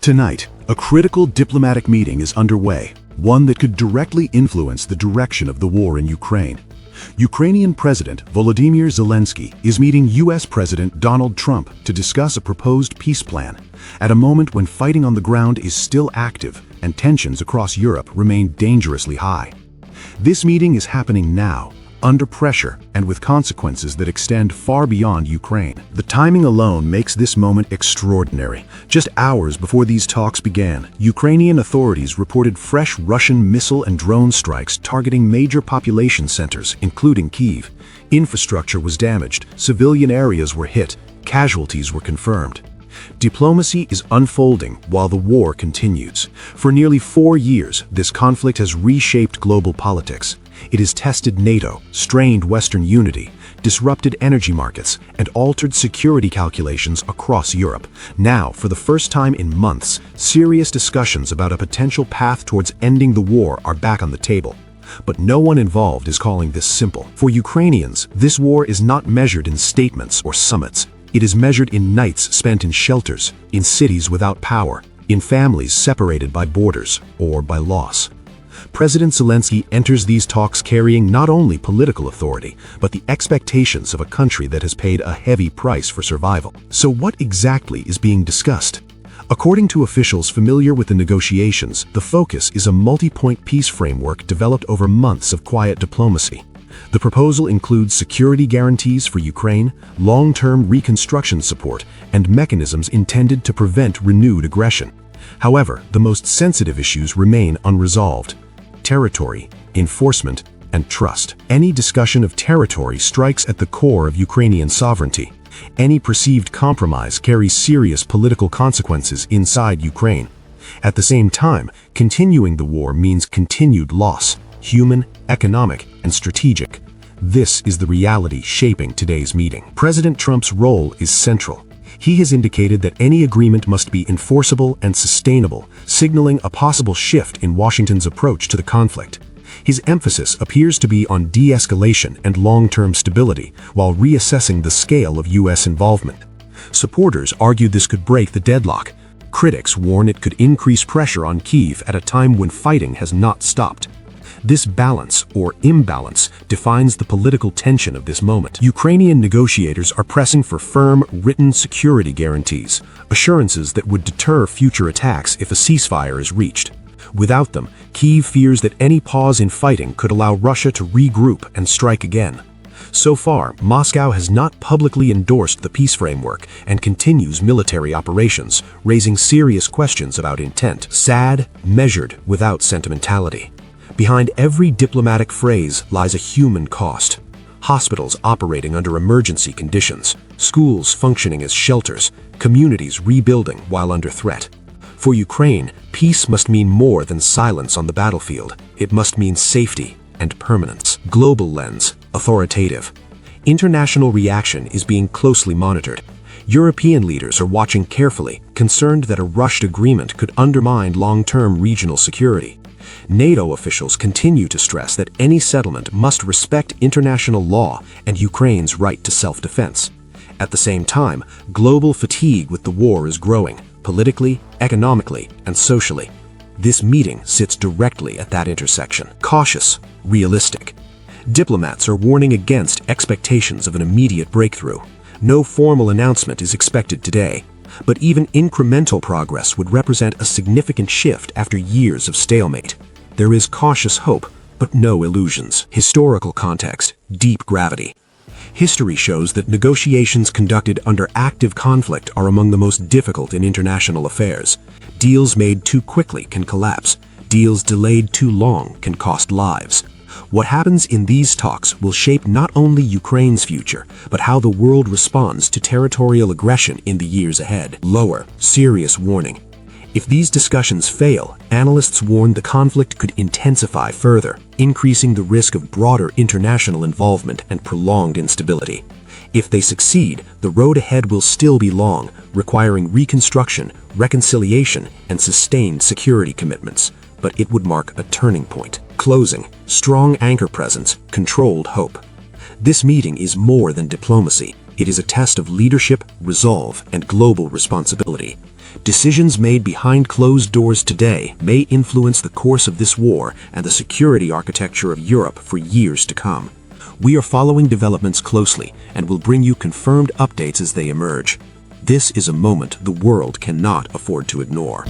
Tonight, a critical diplomatic meeting is underway, one that could directly influence the direction of the war in Ukraine. Ukrainian President Volodymyr Zelenskyy is meeting U.S. President Donald Trump to discuss a proposed peace plan, at a moment when fighting on the ground is still active and tensions across Europe remain dangerously high. This meeting is happening now, under pressure and with consequences that extend far beyond Ukraine. The timing alone makes this moment extraordinary. Just hours before these talks began, Ukrainian authorities reported fresh Russian missile and drone strikes targeting major population centers, including Kyiv. Infrastructure was damaged, civilian areas were hit, casualties were confirmed. Diplomacy is unfolding while the war continues. For nearly 4 years, this conflict has reshaped global politics. It has tested NATO, strained Western unity, disrupted energy markets, and altered security calculations across Europe. Now, for the first time in months, serious discussions about a potential path towards ending the war are back on the table. But no one involved is calling this simple. For Ukrainians, this war is not measured in statements or summits. It is measured in nights spent in shelters, in cities without power, in families separated by borders or by loss. President Zelenskyy enters these talks carrying not only political authority, but the expectations of a country that has paid a heavy price for survival. So what exactly is being discussed? According to officials familiar with the negotiations, the focus is a multi-point peace framework developed over months of quiet diplomacy. The proposal includes security guarantees for Ukraine, long-term reconstruction support, and mechanisms intended to prevent renewed aggression. However, the most sensitive issues remain unresolved: territory, enforcement, and trust. Any discussion of territory strikes at the core of Ukrainian sovereignty. Any perceived compromise carries serious political consequences inside Ukraine. At the same time, continuing the war means continued loss, human, economic, and strategic. This is the reality shaping today's meeting. President Trump's role is central. He has indicated that any agreement must be enforceable and sustainable, signaling a possible shift in Washington's approach to the conflict. His emphasis appears to be on de-escalation and long-term stability, while reassessing the scale of U.S. involvement. Supporters argue this could break the deadlock. Critics warn it could increase pressure on Kyiv at a time when fighting has not stopped. This balance, or imbalance, defines the political tension of this moment. Ukrainian negotiators are pressing for firm, written security guarantees, assurances that would deter future attacks if a ceasefire is reached. Without them, Kyiv fears that any pause in fighting could allow Russia to regroup and strike again. So far, Moscow has not publicly endorsed the peace framework and continues military operations, raising serious questions about intent. Sad, measured, without sentimentality. Behind every diplomatic phrase lies a human cost. Hospitals operating under emergency conditions, schools functioning as shelters, communities rebuilding while under threat. For Ukraine, peace must mean more than silence on the battlefield. It must mean safety and permanence. Global lens, authoritative. International reaction is being closely monitored. European leaders are watching carefully, concerned that a rushed agreement could undermine long-term regional security. NATO officials continue to stress that any settlement must respect international law and Ukraine's right to self-defense. At the same time, global fatigue with the war is growing, politically, economically, and socially. This meeting sits directly at that intersection. Cautious, realistic. Diplomats are warning against expectations of an immediate breakthrough. No formal announcement is expected today, but even incremental progress would represent a significant shift after years of stalemate. There is cautious hope, but no illusions. Historical context, deep gravity. History shows that negotiations conducted under active conflict are among the most difficult in international affairs. Deals made too quickly can collapse. Deals delayed too long can cost lives. What happens in these talks will shape not only Ukraine's future, but how the world responds to territorial aggression in the years ahead. Lower, serious warning. If these discussions fail, analysts warn the conflict could intensify further, increasing the risk of broader international involvement and prolonged instability. If they succeed, the road ahead will still be long, requiring reconstruction, reconciliation, and sustained security commitments. But it would mark a turning point. Closing, strong anchor presence, controlled hope. This meeting is more than diplomacy. It is a test of leadership, resolve, and global responsibility. Decisions made behind closed doors today may influence the course of this war and the security architecture of Europe for years to come. We are following developments closely and will bring you confirmed updates as they emerge. This is a moment the world cannot afford to ignore.